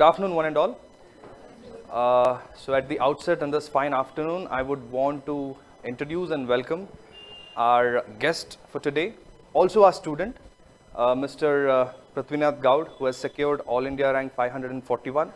Good afternoon, one and all. So at the outset on this fine afternoon, I would want to introduce and welcome our guest for today, also our student, Mr. Prithvinath Gaud, who has secured All India rank 541.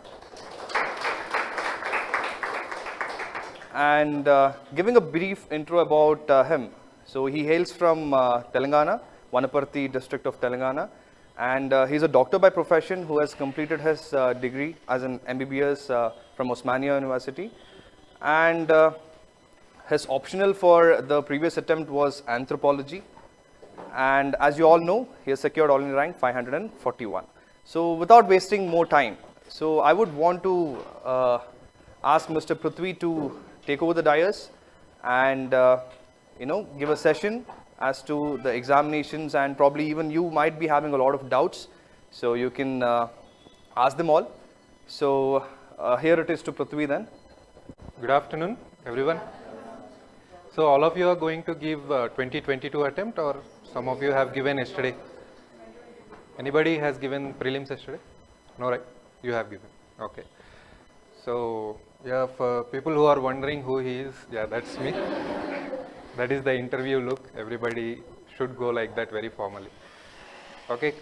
And giving a brief intro about him. So he hails from Telangana, Vanaparthi district of Telangana. And he's a doctor by profession who has completed his degree as an MBBS from Osmania University. And his optional for the previous attempt was anthropology. And as you all know, he has secured All India rank 541. So without wasting more time, so I would want to ask Mr. Prithvi to take over the dais and give a session as to the examinations, and probably even you might be having a lot of doubts, so you can ask them all. So here it is to Prithvi then. Good afternoon, everyone. So all of you are going to give 2022 attempt, or some of you have given yesterday? Anybody has given prelims yesterday? No, right? You have given. Okay. So yeah, for people who are wondering who he is, yeah, that's me. That is the interview look. Everybody should go like that very formally. Okay,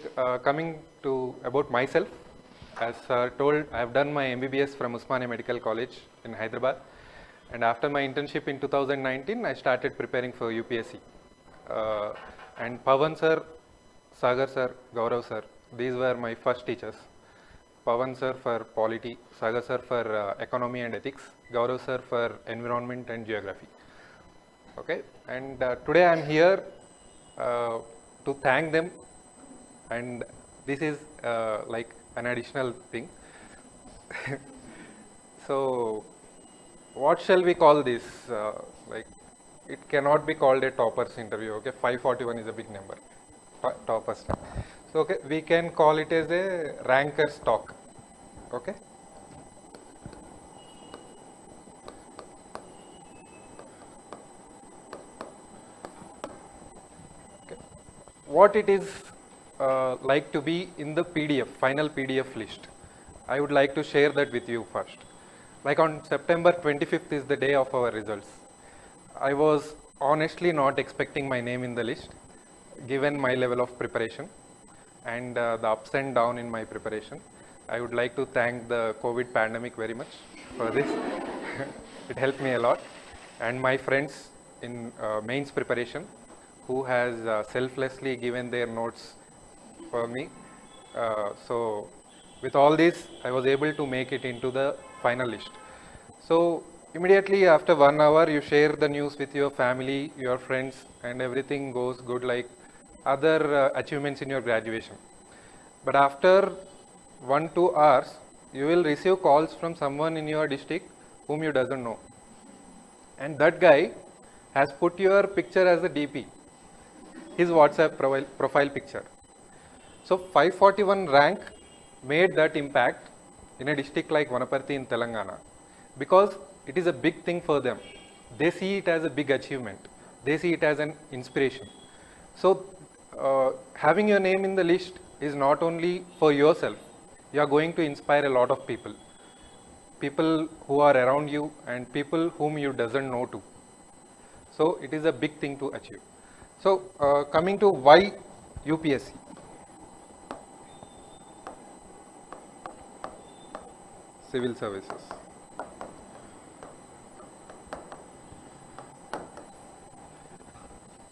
coming to about myself, as told, I have done my MBBS from Osmania Medical College in Hyderabad, and after my internship in 2019, I started preparing for UPSC. And Pavan sir, Sagar sir, Gaurav sir, these were my first teachers. Pavan sir for polity, Sagar sir for economy and ethics, Gaurav sir for environment and geography. Okay, and today I am here to thank them, and this is like an additional thing. So what shall we call this? Like, it cannot be called a toppers interview. Okay, 541 is a big number. Toppers. So okay, we can call it as a ranker's talk. Okay. What it is like to be in the PDF, final PDF list. I would like to share that with you first. Like on September 25th is the day of our results. I was honestly not expecting my name in the list, given my level of preparation and the ups and downs in my preparation. I would like to thank the COVID pandemic very much for this. It helped me a lot. And my friends in mains preparation, who has selflessly given their notes for me. So with all this, I was able to make it into the final list. So immediately after 1 hour, you share the news with your family, your friends, and everything goes good like other achievements in your graduation. But after 1-2 hours, you will receive calls from someone in your district whom you doesn't know. And that guy has put your picture as a DP, his WhatsApp profile picture. So 541 rank made that impact in a district like Vanaparthi in Telangana, because it is a big thing for them. They see it as a big achievement. They see it as an inspiration. So having your name in the list is not only for yourself. You are going to inspire a lot of people. People who are around you and people whom you doesn't know too. So it is a big thing to achieve. So coming to why UPSC. Civil services.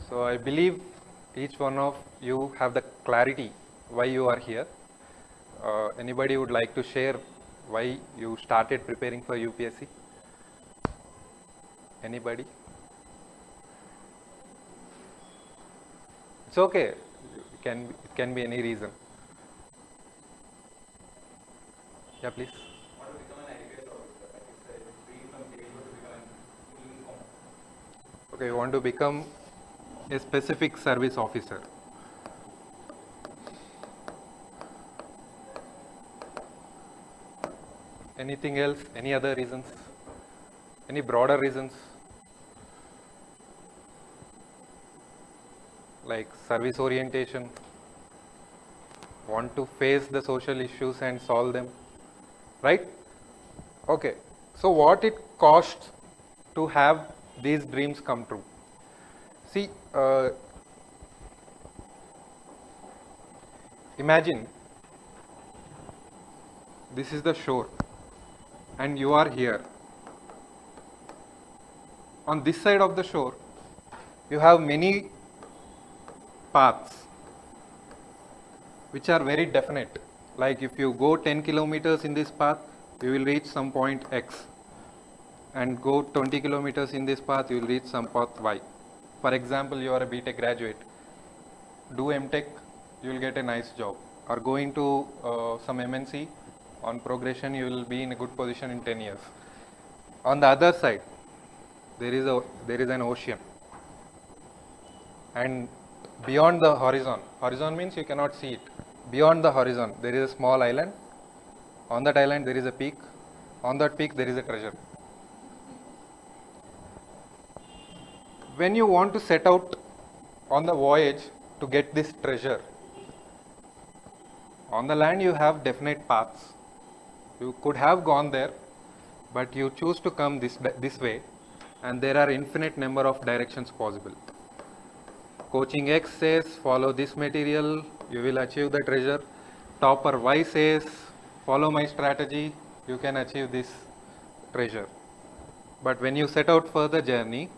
So I believe each one of you have the clarity why you are here. Anybody would like to share why you started preparing for UPSC? Anybody? It's okay. It can be any reason. Yeah, please. Okay, you want to become a specific service officer. Anything else? Any other reasons? Any broader reasons? Like service orientation, want to face the social issues and solve them. right? Okay, so what it costs to have these dreams come true? See, imagine this is the shore and you are here. On this side of the shore, you have many paths which are very definite. Like if you go 10 kilometers in this path, you will reach some point X. And go 20 kilometers in this path, you will reach some path Y. For example, you are a BTech graduate. Do MTech, you will get a nice job. Or going to some MNC, on progression, you will be in a good position in 10 years. On the other side, there is an ocean. And beyond the horizon means you cannot see it. Beyond the horizon, there is a small island. On that island, there is a peak. On that peak, there is a treasure. When you want to set out on the voyage to get this treasure, on the land you have definite paths. You could have gone there, but you choose to come this way, and there are infinite number of directions possible. Coaching X says follow this material, you will achieve the treasure. Topper Y says follow my strategy, you can achieve this treasure. But when you set out for the journey,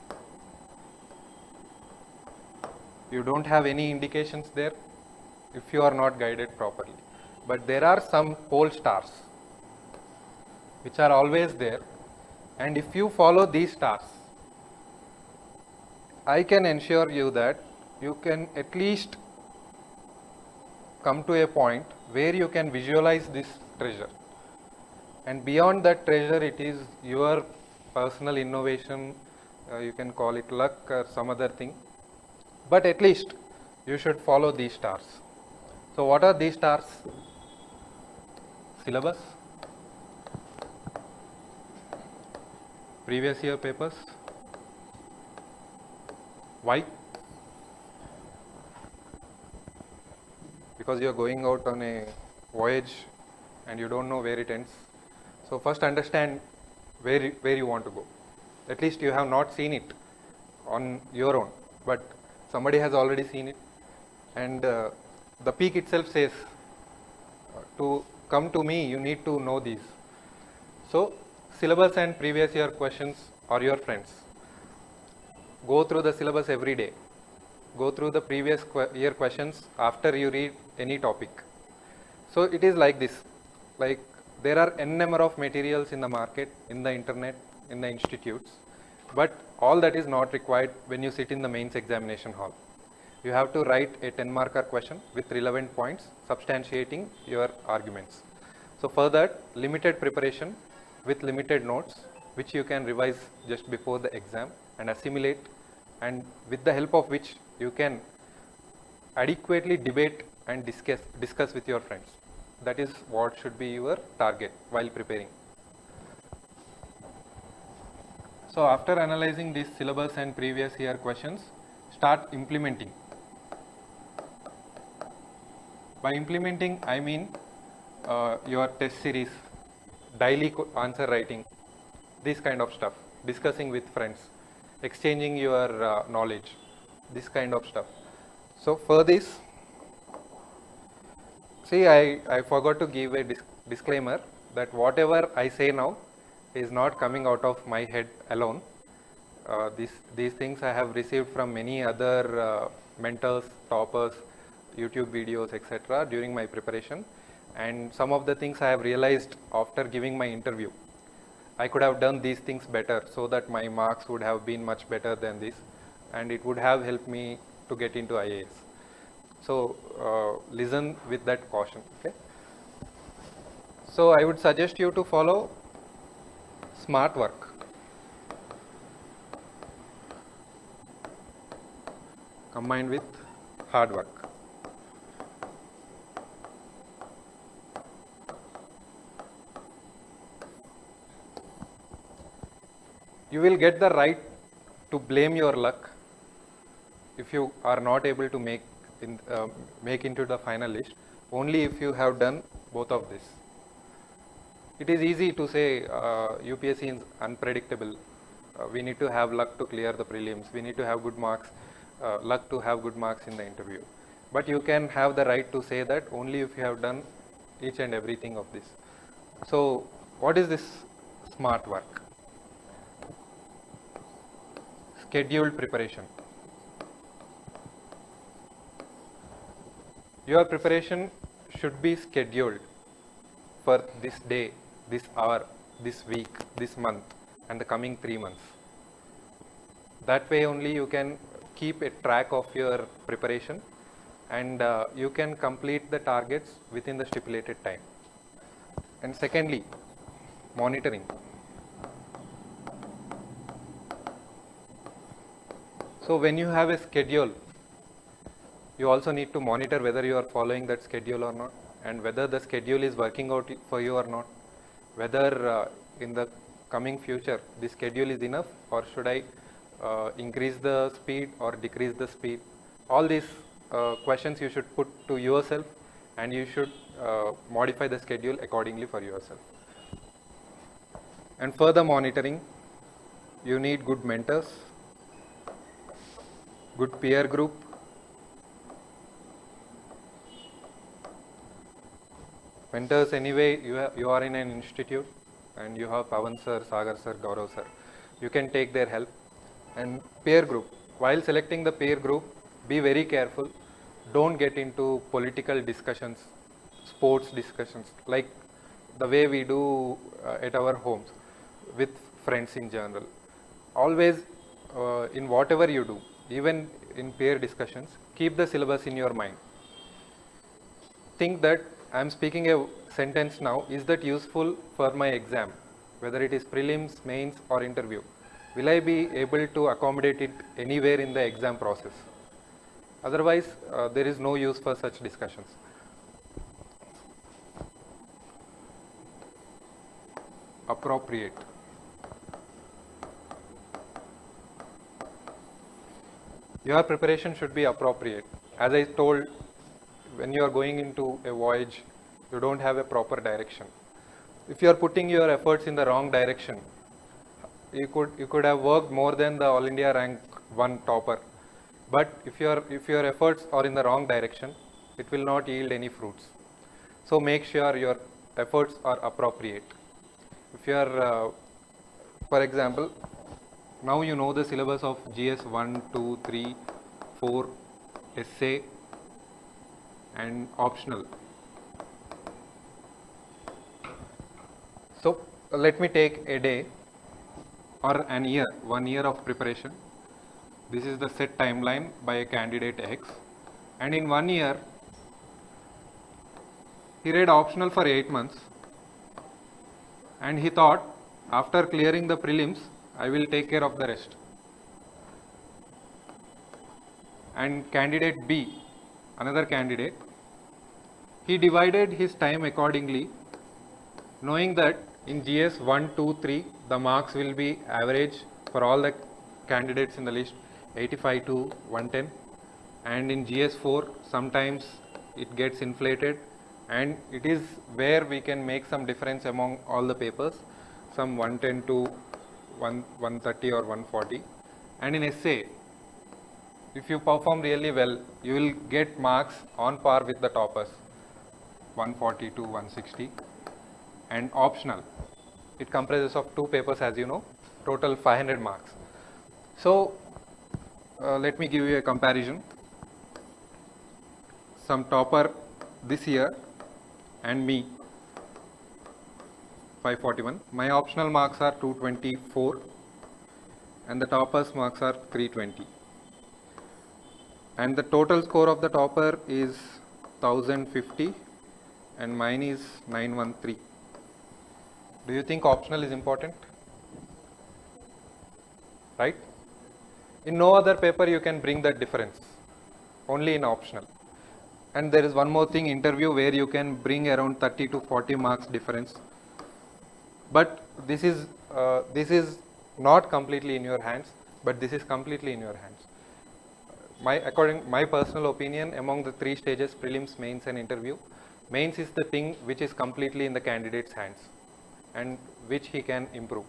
you don't have any indications there if you are not guided properly. But there are some pole stars which are always there, and if you follow these stars, I can ensure you that you can at least come to a point where you can visualize this treasure. And beyond that treasure, it is your personal innovation, you can call it luck or some other thing. But at least you should follow these stars. So what are these stars? Syllabus, previous year papers. Why? Because you are going out on a voyage and you don't know where it ends. So first understand where you want to go. At least you have not seen it on your own, but somebody has already seen it. And the peak itself says, to come to me, you need to know these. So syllabus and previous year questions are your friends. Go through the syllabus every day. Go through the previous year questions after you read any topic. So it is like this. Like there are n number of materials in the market, in the internet, in the institutes, but all that is not required when you sit in the mains examination hall. You have to write a 10-marker question with relevant points substantiating your arguments. So for that, limited preparation with limited notes, which you can revise just before the exam and assimilate, and with the help of which you can adequately debate and discuss with your friends. That is what should be your target while preparing. So after analyzing this syllabus and previous year questions, start implementing. By implementing, I mean your test series, daily answer writing, this kind of stuff, discussing with friends, exchanging your knowledge, this kind of stuff. So for this, see, I forgot to give a disclaimer that whatever I say now is not coming out of my head alone. These things I have received from many other mentors, toppers, YouTube videos, etc. during my preparation, and some of the things I have realized after giving my interview. I could have done these things better so that my marks would have been much better than this, and it would have helped me to get into IAS. So listen with that caution. Okay. So I would suggest you to follow smart work. Combined with hard work. You will get the right to blame your luck if you are not able to make into the final list, only if you have done both of this. It is easy to say UPSC is unpredictable. We need to have luck to clear the prelims. We need to have good marks, luck to have good marks in the interview. But you can have the right to say that only if you have done each and everything of this. So what is this smart work? Scheduled preparation. Your preparation should be scheduled for this day, this hour, this week, this month, and the coming 3 months. That way only you can keep a track of your preparation, and you can complete the targets within the stipulated time. And secondly, monitoring. So when you have a schedule, you also need to monitor whether you are following that schedule or not, and whether the schedule is working out for you or not, whether in the coming future the schedule is enough, or should I increase the speed or decrease the speed. All these questions you should put to yourself, and you should modify the schedule accordingly for yourself. And further monitoring, you need good mentors, good peer group, mentors. Anyway, you are in an institute and you have Pawan sir, Sagar sir, Gaurav sir. You can take their help. And peer group. While selecting the peer group, be very careful. Don't get into political discussions, sports discussions, like the way we do at our homes with friends in general. Always, in whatever you do, even in peer discussions, keep the syllabus in your mind. Think that I am speaking a sentence now, is that useful for my exam, whether it is prelims, mains or interview? Will I be able to accommodate it anywhere in the exam process? Otherwise, there is no use for such discussions. Appropriate. Your preparation should be appropriate. As I told, when you are going into a voyage, you don't have a proper direction. If you are putting your efforts in the wrong direction, you could have worked more than the All India rank 1 topper. But if your efforts are in the wrong direction, it will not yield any fruits. So make sure your efforts are appropriate. If you are, for example, now you know the syllabus of GS 1, 2, 3, 4, essay and optional. So let me take a day or an year, 1 year of preparation. This is the set timeline by a candidate X, and in 1 year he read optional for 8 months, and he thought after clearing the prelims I will take care of the rest. And candidate B, another candidate, he divided his time accordingly, knowing that in GS 1, 2, 3 the marks will be average for all the candidates in the list, 85 to 110, and in GS 4 sometimes it gets inflated, and it is where we can make some difference among all the papers, some 110 to 130 or 140. And in essay, if you perform really well, you will get marks on par with the toppers, 140 to 160. And optional, it comprises of 2 papers, as you know, total 500 marks. So let me give you a comparison. Some topper this year and me, 541. My optional marks are 224 and the topper's marks are 320. And the total score of the topper is 1050 and mine is 913. Do you think optional is important? Right? In no other paper you can bring that difference, only in optional. And there is one more thing, interview, where you can bring around 30 to 40 marks difference. But this is not completely in your hands, but this is completely in your hands. My personal opinion, among the 3 stages, prelims, mains and interview, mains is the thing which is completely in the candidate's hands. and which he can improve.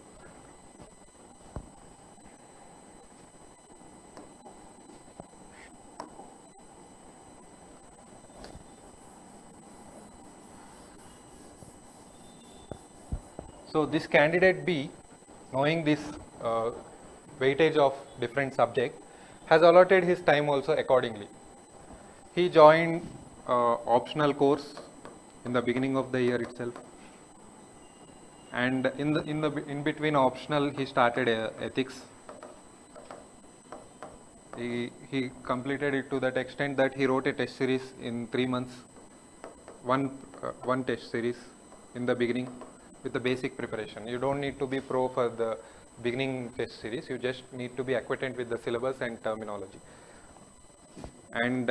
So this candidate B, knowing this uh, weightage of different subject, has allotted his time also accordingly. He joined optional course in the beginning of the year itself, and in between optional he started ethics. He completed it to that extent that he wrote a test series in 3 months, one test series in the beginning with the basic preparation. You don't need to be pro for the beginning test series. You just need to be acquainted with the syllabus and terminology. And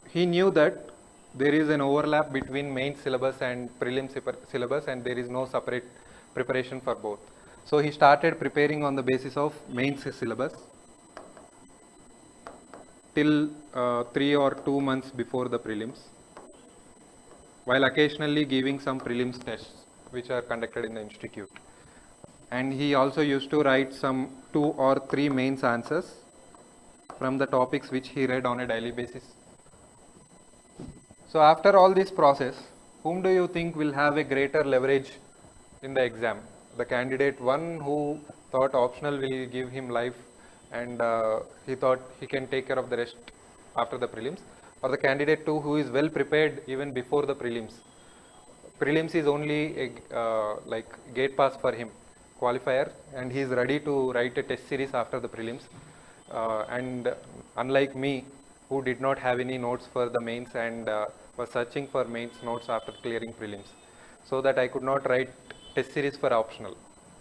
he knew that there is an overlap between main syllabus and prelims syllabus, and there is no separate preparation for both. So he started preparing on the basis of mains syllabus till 3 or 2 months before the prelims, while occasionally giving some prelims tests which are conducted in the institute. And he also used to write some 2 or 3 mains answers from the topics which he read on a daily basis. So after all this process, whom do you think will have a greater leverage in the exam? The candidate one who thought optional will give him life and he thought he can take care of the rest after the prelims, or the candidate two who is well prepared even before the prelims? Prelims is only a like gate pass for him, qualifier, and he is ready to write a test series after the prelims. And unlike me, who did not have any notes for the mains and was searching for mains notes after clearing prelims, so that I could not write test series for optional.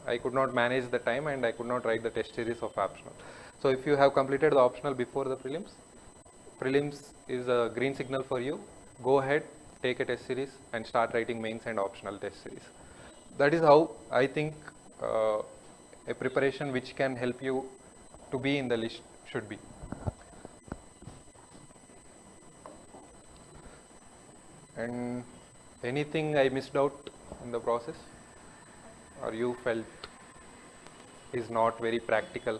I could not manage the time and I could not write the test series of optional. So if you have completed the optional before the prelims is a green signal for you. Go ahead, take a test series and start writing mains and optional test series. That is how I think a preparation which can help you to be in the list should be. And anything I missed out in the process, or you felt is not very practical?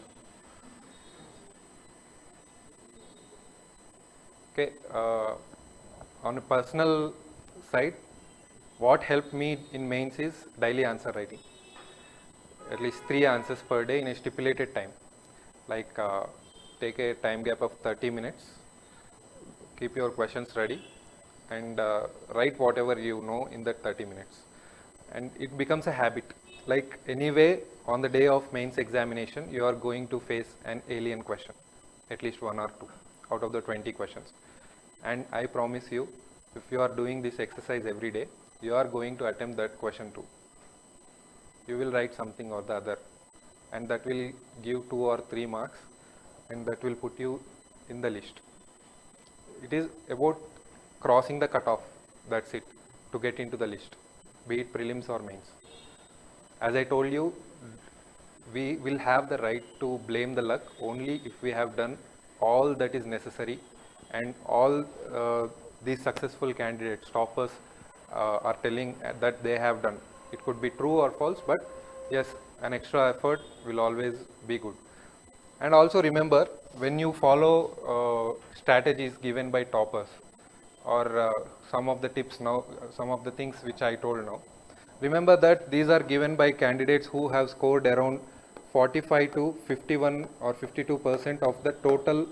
Okay, on a personal side, what helped me in mains is daily answer writing. At least 3 answers per day in a stipulated time. Like take a time gap of 30 minutes, keep your questions ready, and write whatever you know in that 30 minutes. And it becomes a habit. Like anyway, on the day of mains examination, you are going to face an alien question, at least 1 or 2 out of the 20 questions. And I promise you, if you are doing this exercise every day, you are going to attempt that question too. You will write something or the other, and that will give 2 or 3 marks, and that will put you in the list. It is about crossing the cutoff, that's it, to get into the list, be it prelims or mains. As I told you, we will have the right to blame the luck only if we have done all that is necessary, and all these successful candidates, toppers, are telling that they have done. It could be true or false, but yes, an extra effort will always be good. And also remember, when you follow strategies given by toppers, or some of the tips now, some of the things which I told now, remember that these are given by candidates who have scored around 45 to 51 or 52% of the total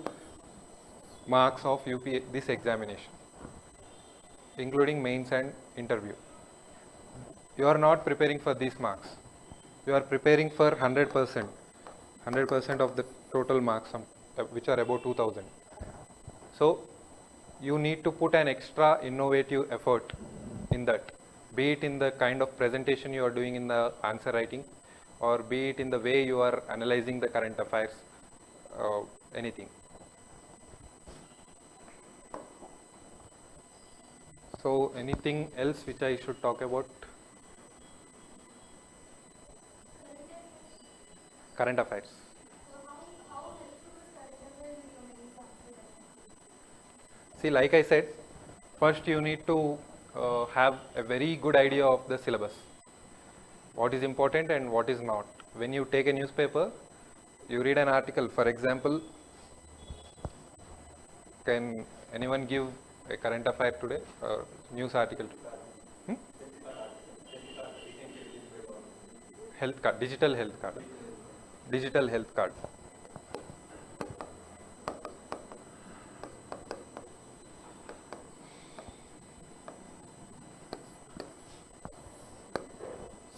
marks of UP this examination, including mains and interview. You are not preparing for these marks. You are preparing for 100%, 100% of the total marks, which are about 2000. So you need to put an extra innovative effort in that, be it in the kind of presentation you are doing in the answer writing, or be it in the way you are analyzing the current affairs, anything. So anything else which I should talk about? Current affairs. See, like I said, first you need to have a very good idea of the syllabus. what is important and what is not. When you take a newspaper, you read an article. For example, can anyone give a current affair today, news article? Hmm? Health card, digital health card, digital health card.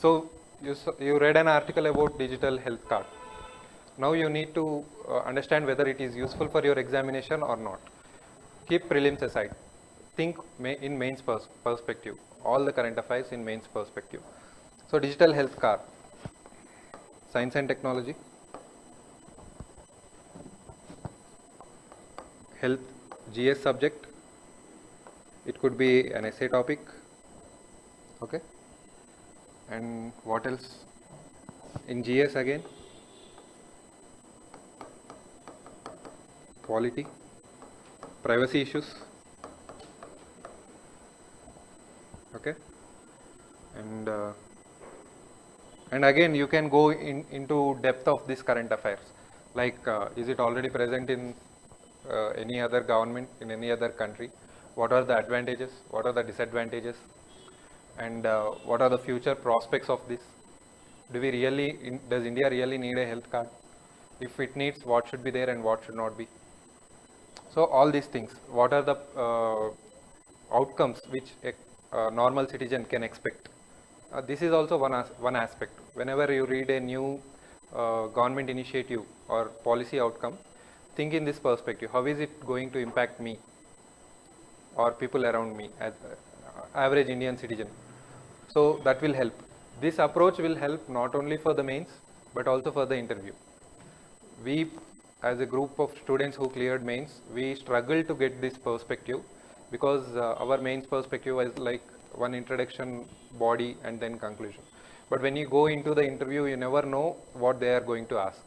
So you read an article about digital health card. Now you need to understand whether it is useful for your examination or not. Keep prelims aside. Think in mains perspective. All the current affairs in mains perspective. So digital health card, science and technology, health GS subject. It could be an essay topic. Okay. And what else? In GS again, quality, privacy issues. Okay. And again you can go into depth of this current affairs, like is it already present in any other government, in any other country? What are the advantages, what are the disadvantages, and what are the future prospects of this? Does India really need a health card? If it needs, what should be there and what should not be? So all these things, what are the outcomes which a normal citizen can expect? This is also one aspect. Whenever you read a new government initiative or policy outcome, think in this perspective. How is it going to impact me or people around me as average Indian citizen? So that will help. This approach will help not only for the mains but also for the interview. We, as a group of students who cleared mains, we struggle to get this perspective because our mains perspective is like one introduction, body, and then conclusion. But when you go into the interview, you never know what they are going to ask.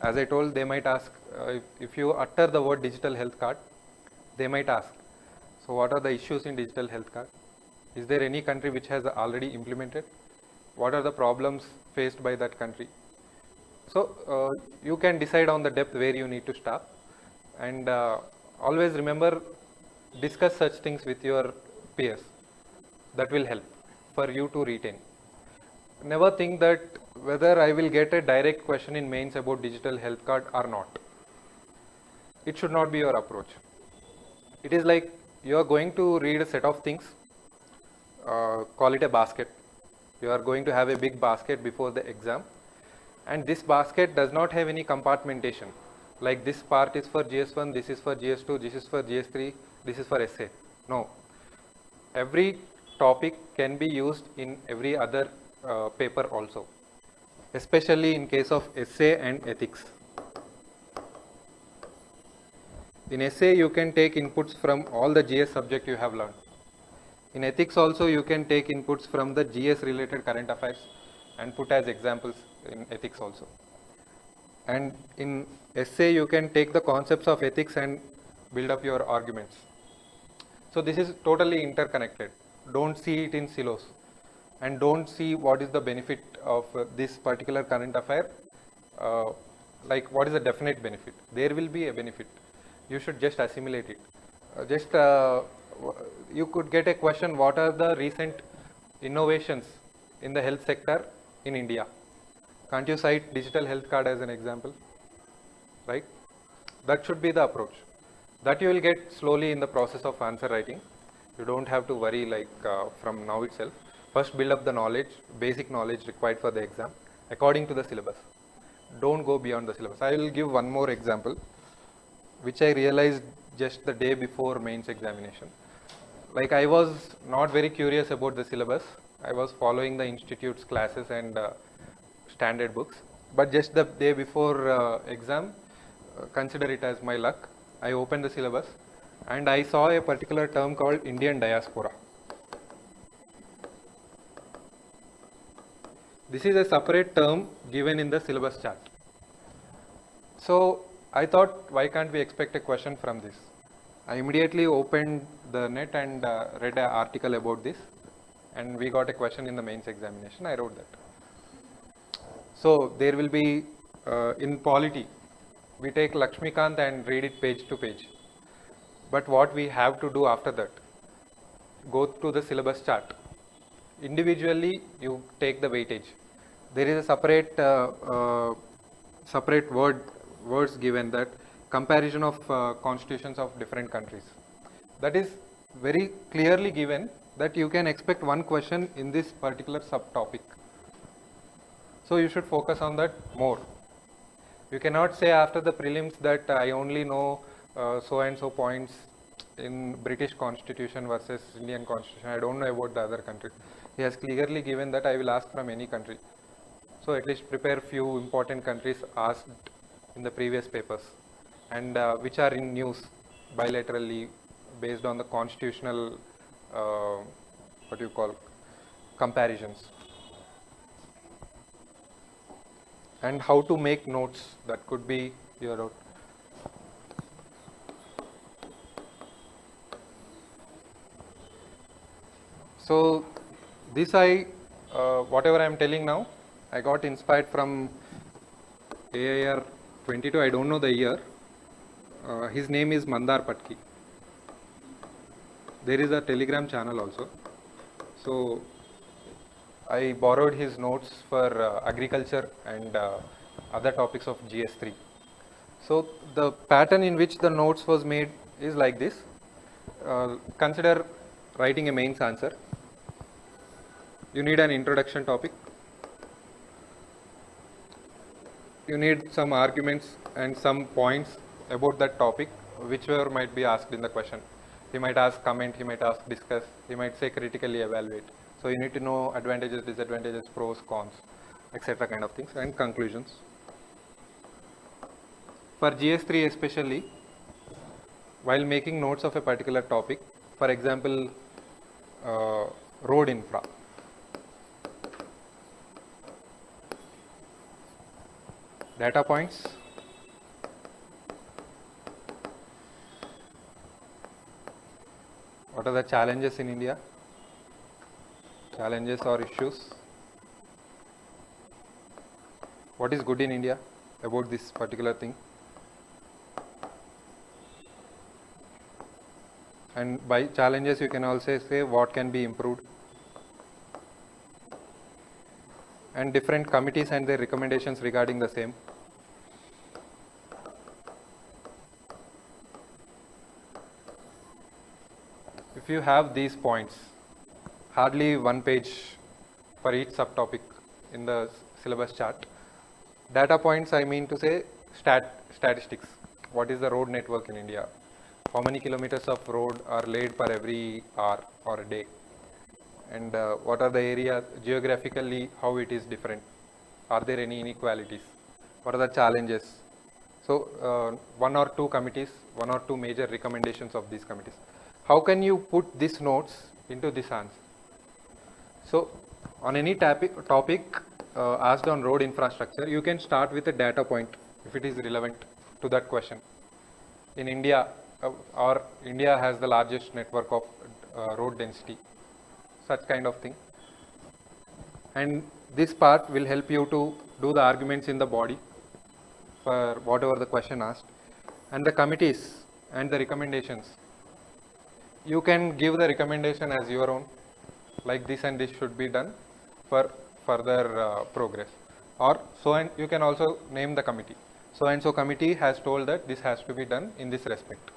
As I told, they might ask, if you utter the word digital health card, they might ask, so what are the issues in digital health card? Is there any country which has already implemented? What are the problems faced by that country? So you can decide on the depth where you need to stop, and always remember, discuss such things with your peers. That will help for you to retain. Never think that whether I will get a direct question in mains about digital health card or not. It should not be your approach. It is like you are going to read a set of things, call it a basket. You are going to have a big basket before the exam, and this basket does not have any compartmentation. Like this part is for GS1, this is for GS2, this is for GS3, this is for essay. No. Every topic can be used in every other paper also, especially in case of essay and ethics. In essay, you can take inputs from all the GS subject you have learned. In ethics also, you can take inputs from the GS related current affairs and put as examples in ethics also. And in essay, you can take the concepts of ethics and build up your arguments. So this is totally interconnected. Don't see it in silos, and don't see what is the benefit of this particular current affair, like what is the definite benefit. There will be a benefit. You should just assimilate it. You could get a question, what are the recent innovations in the health sector in India? Can't you cite digital health card as an example? Right? That should be the approach. That you will get slowly in the process of answer writing. You don't have to worry like from now itself. First build up the knowledge, basic knowledge required for the exam according to the syllabus. Don't go beyond the syllabus. I will give one more example which I realized just the day before mains examination. Like I was not very curious about the syllabus. I was following the institute's classes and standard books. But just the day before exam, consider it as my luck. I opened the syllabus and I saw a particular term called Indian diaspora. This is a separate term given in the syllabus chart. So I thought, why can't we expect a question from this? I immediately opened the net and read an article about this, and we got a question in the mains examination. I wrote that. So there will be, in polity, we take Lakshmikant and read it page to page. But what we have to do after that, go to the syllabus chart. Individually, you take the weightage. There is a separate words given, that comparison of constitutions of different countries. That is very clearly given that you can expect one question in this particular subtopic. So you should focus on that more. You cannot say after the prelims that I only know so and so points in British Constitution versus Indian Constitution. I don't know about the other countries. He has clearly given that I will ask from any country. So at least prepare few important countries asked in the previous papers, and which are in news bilaterally based on the constitutional comparisons. And how to make notes, that could be your out. So this whatever I am telling now, I got inspired from AIR 22, I don't know the year. His name is Mandar Patki. There is a Telegram channel also. So I borrowed his notes for agriculture and other topics of GS3. So the pattern in which the notes was made is like this. Consider writing a mains answer. You need an introduction topic. You need some arguments and some points about that topic, whichever might be asked in the question. He might ask comment, he might ask discuss, he might say critically evaluate. So you need to know advantages, disadvantages, pros, cons, etc. kind of things, and conclusions. For GS3 especially, while making notes of a particular topic, for example, road infra. Data points. What are the challenges in India? Challenges or issues? What is good in India about this particular thing? And by challenges, you can also say what can be improved. And different committees and their recommendations regarding the same. If you have these points, hardly one page for each subtopic in the syllabus chart. Data points, I mean to say statistics. What is the road network in India? How many kilometers of road are laid per every hour or a day? And what are the areas geographically, how it is different? Are there any inequalities? What are the challenges? So one or two committees, one or two major recommendations of these committees. How can you put these notes into this answer? So on any topic asked on road infrastructure, you can start with a data point if it is relevant to that question. In India, India has the largest network of road density, such kind of thing. And this part will help you to do the arguments in the body for whatever the question asked. And the committees and the recommendations, you can give the recommendation as your own, like this and this should be done for further progress. Or so, and you can also name the committee. So and so committee has told that this has to be done in this respect.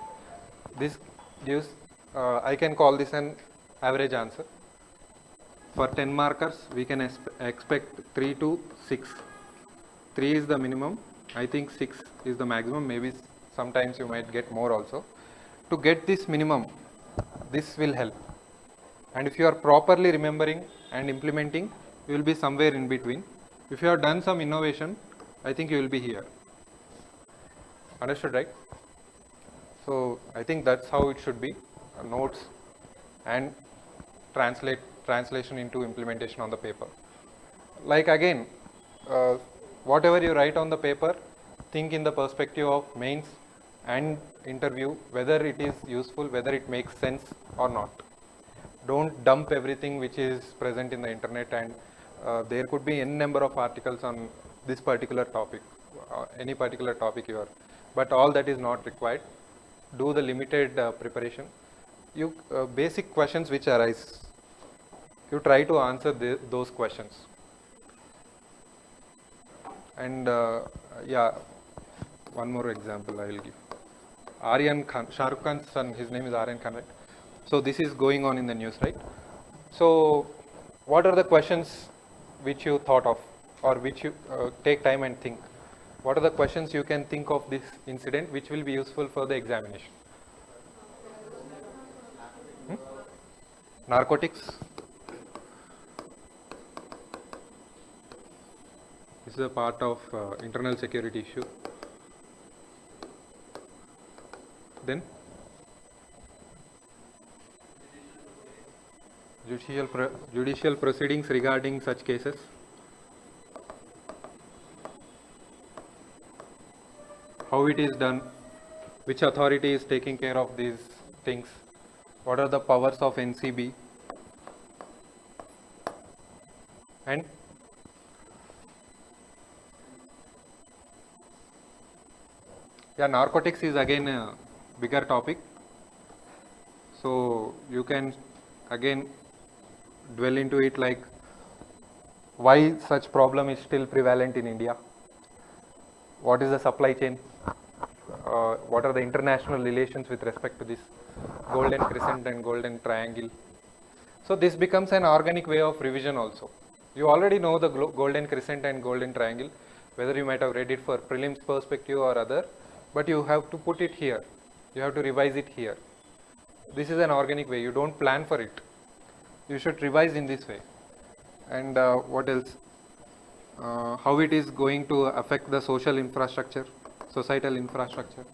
This gives, I can call this an average answer. For 10 markers, we can expect 3 to 6. 3 is the minimum. I think 6 is the maximum. Maybe sometimes you might get more also. To get this minimum, this will help. And if you are properly remembering and implementing, you will be somewhere in between. If you have done some innovation, I think you will be here. Understood, right? So I think that's how it should be, notes and translation into implementation on the paper. Like again, whatever you write on the paper, think in the perspective of mains and interview, whether it is useful, whether it makes sense or not. Don't dump everything which is present in the internet, and there could be n number of articles on this particular topic, any particular topic you are, but all that is not required. Do the limited preparation. You basic questions which arise, you try to answer those questions. And yeah, one more example I will give. Aryan Khan, Shah Rukh Khan's son, his name is Aryan Khan, right? So this is going on in the news, right? So what are the questions which you thought of, or which you take time and think? What are the questions you can think of this incident which will be useful for the examination? Narcotics. This is a part of internal security issue. Then judicial proceedings regarding such cases. How it is done, which authority is taking care of these things, what are the powers of NCB, and yeah, narcotics is again a bigger topic, so you can again dwell into it, like why such problem is still prevalent in India, what is the supply chain, what are the international relations with respect to this golden crescent and golden triangle. So this becomes an organic way of revision also. You already know the golden crescent and golden triangle, whether you might have read it for prelims perspective or other, but you have to put it here, you have to revise it here. This is an organic way, you don't plan for it, you should revise in this way. And what else? How it is going to affect the social infrastructure, societal infrastructure,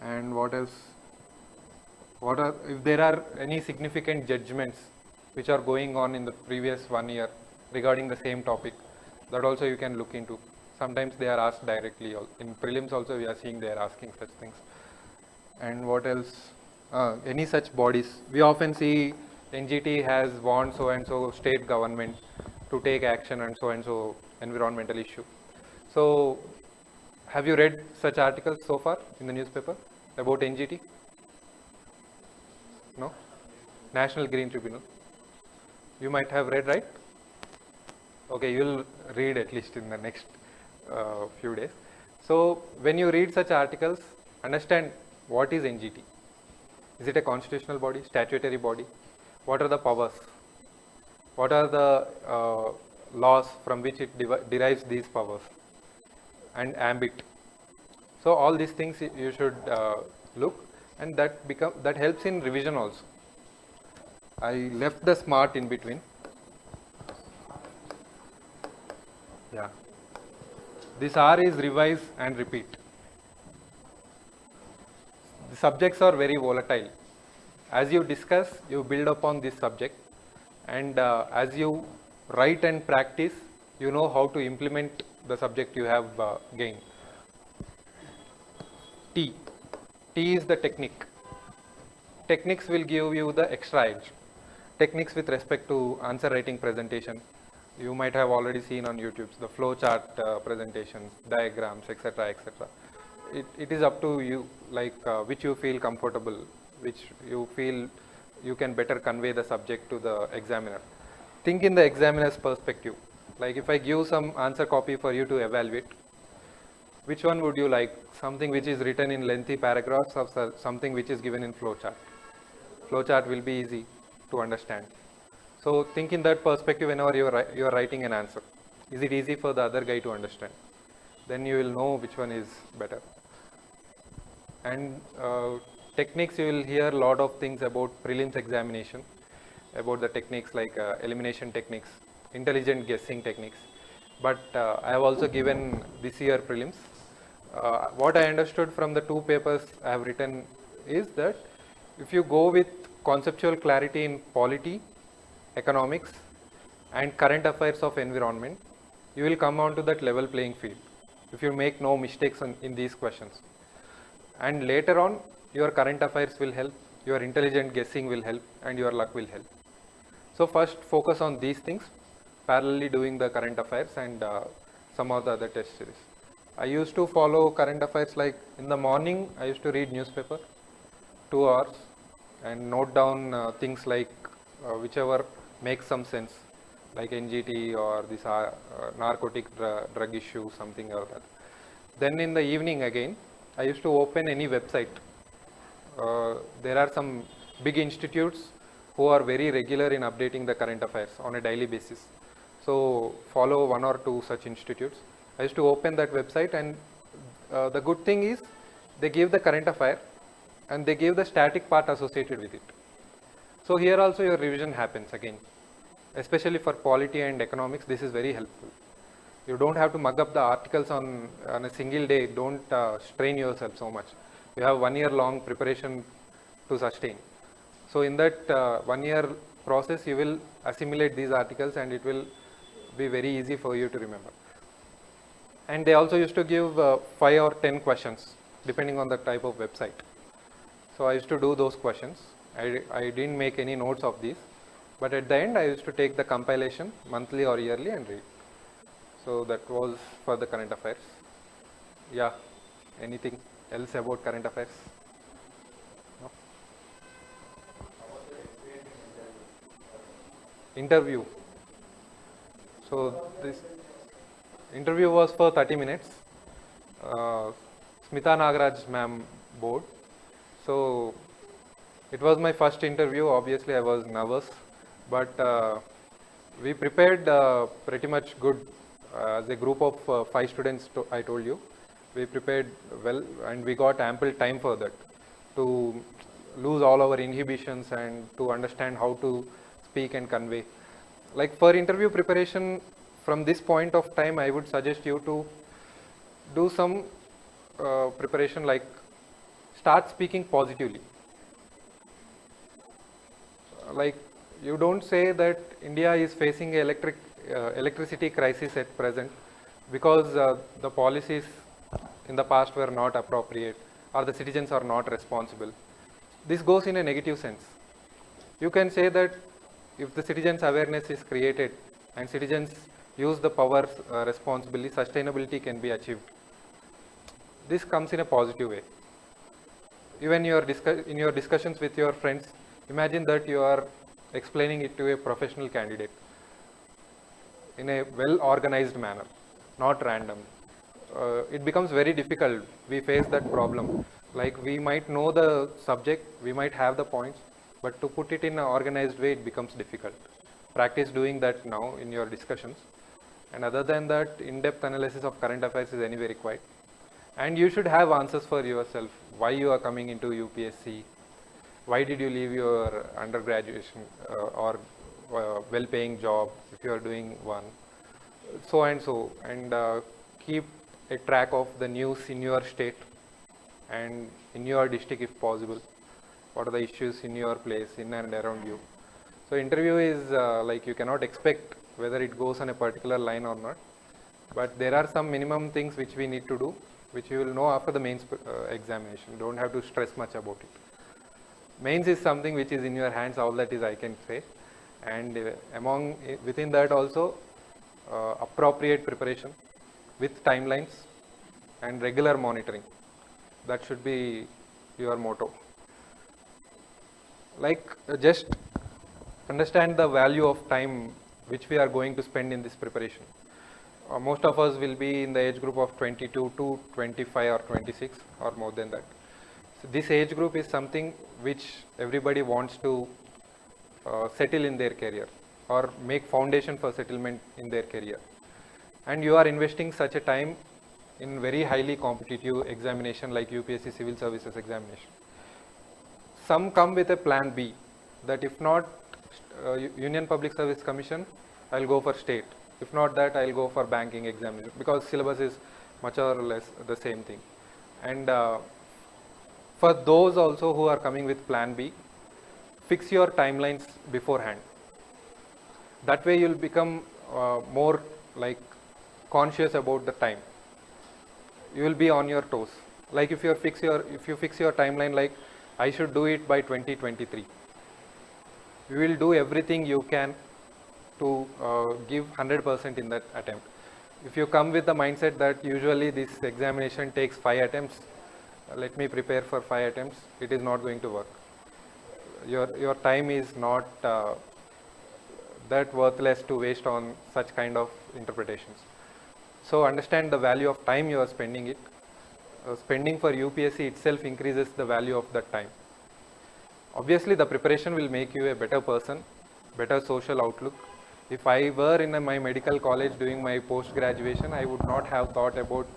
and what else? What are, if there are any significant judgments which are going on in the previous 1 year regarding the same topic, that also you can look into. Sometimes they are asked directly. In prelims also we are seeing they are asking such things. And what else? Any such bodies. We often see NGT has warned so and so state government to take action and so environmental issue. So have you read such articles so far in the newspaper about NGT? No? National Green Tribunal. You might have read, right? Okay, you'll read at least in the next few days. So when you read such articles, understand what is NGT. Is it a constitutional body, statutory body? What are the powers? What are the laws from which it derives these powers? And ambit. So all these things you should look, and that helps in revision also. I left the SMART in between. Yeah. This R is revise and repeat. The subjects are very volatile. As you discuss, you build upon this subject, and as you write and practice, you know how to implement the subject you have gained. T. T is the technique. Techniques will give you the extra edge. Techniques with respect to answer writing presentation. You might have already seen on YouTube the flow chart presentations, diagrams, etc., etc. It is up to you, like which you feel comfortable, which you feel you can better convey the subject to the examiner. Think in the examiner's perspective. Like if I give some answer copy for you to evaluate, which one would you like? Something which is written in lengthy paragraphs or something which is given in flowchart? Flowchart will be easy to understand. So think in that perspective whenever you are writing an answer. Is it easy for the other guy to understand? Then you will know which one is better. And techniques, you will hear a lot of things about prelims examination, about the techniques like elimination techniques, intelligent guessing techniques. But I have also given this year prelims. What I understood from the two papers I have written is that if you go with conceptual clarity in polity, economics, and current affairs of environment, you will come on to that level playing field if you make no mistakes in these questions. And later on, your current affairs will help, your intelligent guessing will help, and your luck will help. So first focus on these things, parallelly doing the current affairs and some of the other test series. I used to follow current affairs like in the morning I used to read newspaper 2 hours and note down things like whichever makes some sense, like NGT or this narcotic drug issue, something or that. Then in the evening again, I used to open any website. There are some big institutes who are very regular in updating the current affairs on a daily basis. So follow one or two such institutes. I used to open that website, and the good thing is they give the current affair and they give the static part associated with it. So here also your revision happens again. Especially for polity and economics, this is very helpful. You don't have to mug up the articles on a single day. Don't strain yourself so much. You have 1 year long preparation to sustain. So in that 1 year process, you will assimilate these articles and it will be very easy for you to remember. And they also used to give 5 or 10 questions depending on the type of website. So I used to do those questions. I didn't make any notes of these, but at the end I used to take the compilation monthly or yearly and read. So that was for the current affairs. Yeah, anything else about current affairs? No? Interview. So this interview was for 30 minutes. Smita Nagaraj ma'am board. So it was my first interview. Obviously I was nervous, but we prepared pretty much good. As a group of 5 students, I told you, we prepared well and we got ample time for that to lose all our inhibitions and to understand how to speak and convey. Like for interview preparation, from this point of time, I would suggest you to do some preparation, like start speaking positively. Like you don't say that India is facing an electricity crisis at present because the policies in the past were not appropriate or the citizens are not responsible. This goes in a negative sense. You can say that if the citizens' awareness is created and citizens use the powers responsibly, sustainability can be achieved. This comes in a positive way. Even in your discussions with your friends, imagine that you are explaining it to a professional candidate in a well-organized manner, not random. It becomes very difficult. We face that problem. Like we might know the subject, we might have the points, but to put it in an organized way, it becomes difficult. Practice doing that now in your discussions. And other than that, in-depth analysis of current affairs is anyway required. And you should have answers for yourself. Why you are coming into UPSC? Why did you leave your undergraduate or well-paying job if you are doing one, so and so, and keep a track of the news in your state and in your district if possible. What are the issues in your place, in and around you? So interview is like you cannot expect whether it goes on a particular line or not, but there are some minimum things which we need to do, which you will know after the mains examination. You don't have to stress much about it. Mains is something which is in your hands, all that is I can say. And within that also appropriate preparation with timelines and regular monitoring. That should be your motto. Like just understand the value of time which we are going to spend in this preparation. Most of us will be in the age group of 22 to 25 or 26 or more than that. So this age group is something which everybody wants to settle in their career or make foundation for settlement in their career. And you are investing such a time in very highly competitive examination like UPSC Civil Services examination. Some come with a plan B, that if not Union Public Service Commission, I'll go for state. If not that, I'll go for banking examination because syllabus is much or less the same thing. And for those also who are coming with plan B, fix your timelines beforehand. That way you'll become more like conscious about the time. You will be on your toes. Like if you fix your timeline like I should do it by 2023. You will do everything you can to give 100% in that attempt. If you come with the mindset that usually this examination takes 5 attempts, let me prepare for 5 attempts, it is not going to work. Your time is not that worthless to waste on such kind of interpretations. So understand the value of time you are spending it. Spending for UPSC itself increases the value of that time. Obviously, the preparation will make you a better person, better social outlook. If I were in my medical college doing my post-graduation, I would not have thought about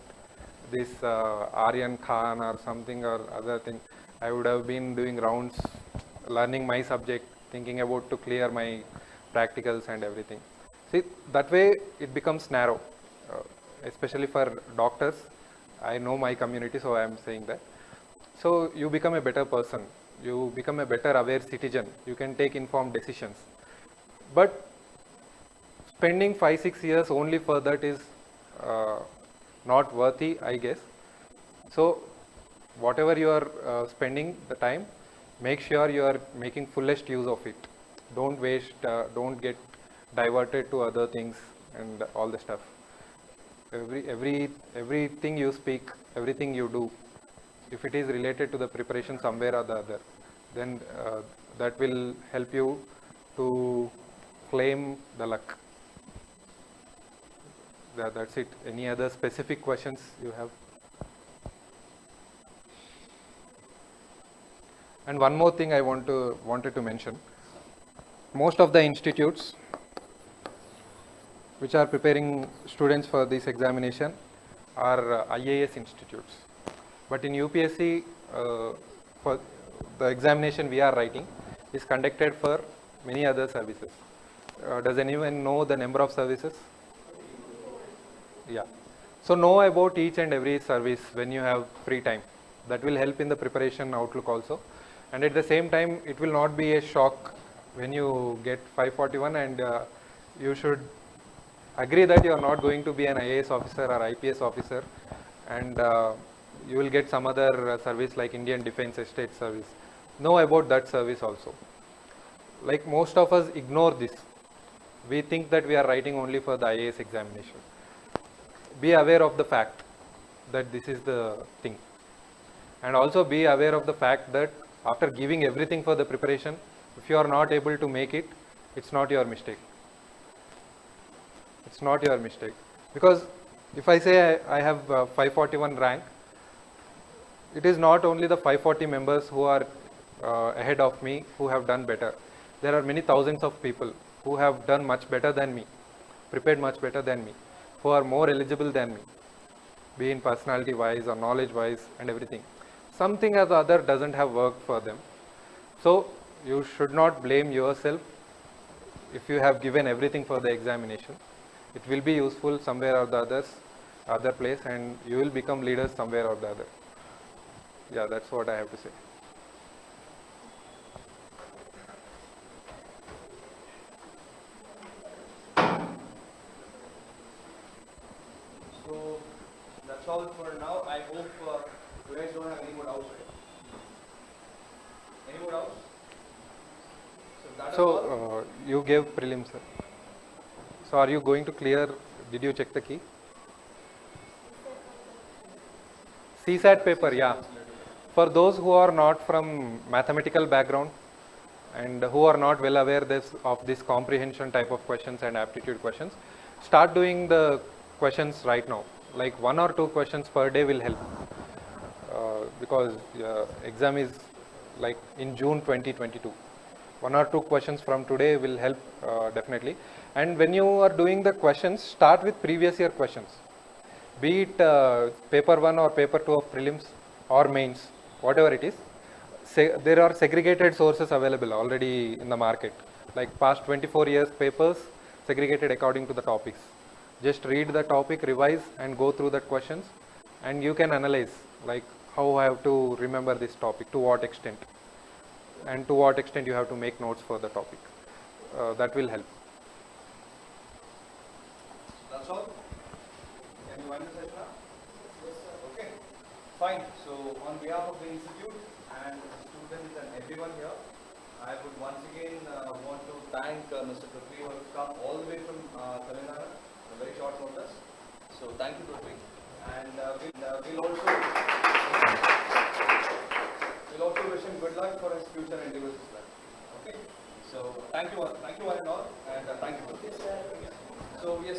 this Aryan Khan or something or other thing. I would have been doing rounds, learning my subject, thinking about to clear my practicals and everything. See, that way it becomes narrow, especially for doctors. I know my community, so I am saying that. So you become a better person. You become a better aware citizen. You can take informed decisions. But spending 5-6 years only for that is not worthy, I guess. So whatever you are spending the time, make sure you are making fullest use of it. Don't waste, don't get diverted to other things and all the stuff. Everything you speak, everything you do, if it is related to the preparation somewhere or the other, then that will help you to claim the luck. That's it. Any other specific questions you have? And one more thing I wanted to mention. Most of the institutes which are preparing students for this examination are IAS institutes. But in UPSC, for the examination we are writing is conducted for many other services. Does anyone know the number of services? Yeah. So know about each and every service when you have free time. That will help in the preparation outlook also. And at the same time, it will not be a shock when you get 541, and you should agree that you are not going to be an IAS officer or IPS officer, and you will get some other service like Indian Defence Estate Service. Know about that service also. Like most of us ignore this. We think that we are writing only for the IAS examination. Be aware of the fact that this is the thing. And also be aware of the fact that after giving everything for the preparation, if you are not able to make it, it's not your mistake. It's not your mistake. Because if I say I have 541 rank, it is not only the 540 members who are ahead of me who have done better. There are many thousands of people who have done much better than me, prepared much better than me, who are more eligible than me, be in personality wise or knowledge wise and everything. Something or the other doesn't have worked for them. So you should not blame yourself if you have given everything for the examination. It will be useful somewhere or the other place, and you will become leaders somewhere or the other. Yeah, that's what I have to say. So that's all for now. I hope you guys don't have any more doubts, right? Any more doubts? So you gave prelims, sir. So are you going to clear? Did you check the key? CSAT paper, yeah. For those who are not from mathematical background and who are not well aware of this comprehension type of questions and aptitude questions, start doing the questions right now. Like 1 or 2 questions per day will help, because exam is like in June 2022. 1 or 2 questions from today will help definitely. And when you are doing the questions, start with previous year questions. Be it paper 1 or paper 2 of prelims or mains, whatever it is. There are segregated sources available already in the market, like past 24 years papers segregated according to the topics. Just read the topic, revise and go through the questions, and you can analyze like how I have to remember this topic, to what extent, and to what extent you have to make notes for the topic. That will help. That's all? Can you wind the session up? Yes, sir. Okay, fine. So on behalf of the institute and the students and everyone here, I would once again want to thank Mr. Prithvi who has come all the way from Telangana on a very short notice. Thank you, Prithvi. And we'll also wish him good luck for his future endeavors as well. Okay. So thank you one and all, and thank you. So yes.